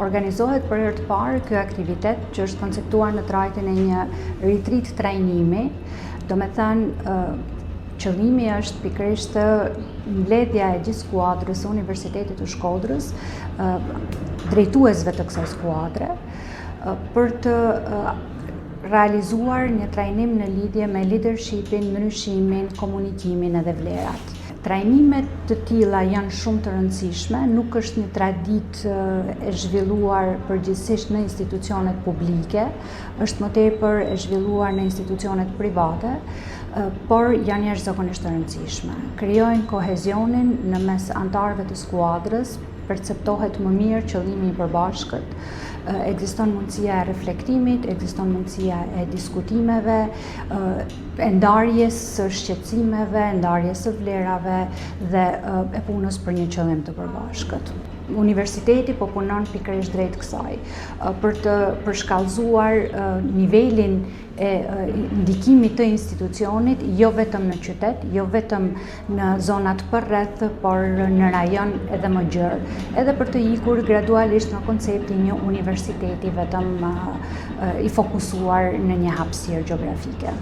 Organizohet për herë të parë ky aktivitet që është konceptuar në trajtin e një retreat trajnimi. Do me thënë, qëllimi është pikërisht mbledhja e gjithë skuadrës së Universitetit të Shkodrës, drejtuesve të kësaj skuadre, për të realizuar një trajnim në lidhje me leadershipin, ndryshimin, komunikimin edhe vlerat. Trajnimet të tilla janë shumë të rëndësishme, nuk është një traditë e zhvilluar përgjithsisht në institucionet publike, është më tepër e zhvilluar në institucionet private, por janë jashtëzakonisht të rëndësishme. Krijojnë kohezionin në mes anëtarëve të skuadrës, perceptohet më mirë qëllimi i përbashkët, ekziston mundësia e reflektimit, ekziston mundësia e diskutimeve, e ndarjes së shqetësimeve, ndarjes së vlerave dhe e punës për një qëllim të përbashkët. Universiteti po punon pikërisht drejt kësaj, për të përshkallëzuar nivelin e ndikimit të institucionit, jo vetëm në qytet, jo vetëm në zonat përreth, por në rajon edhe më gjerë, edhe për të ikur gradualisht nga koncepti një universiteti vetëm i fokusuar në një hapësirë gjeografike.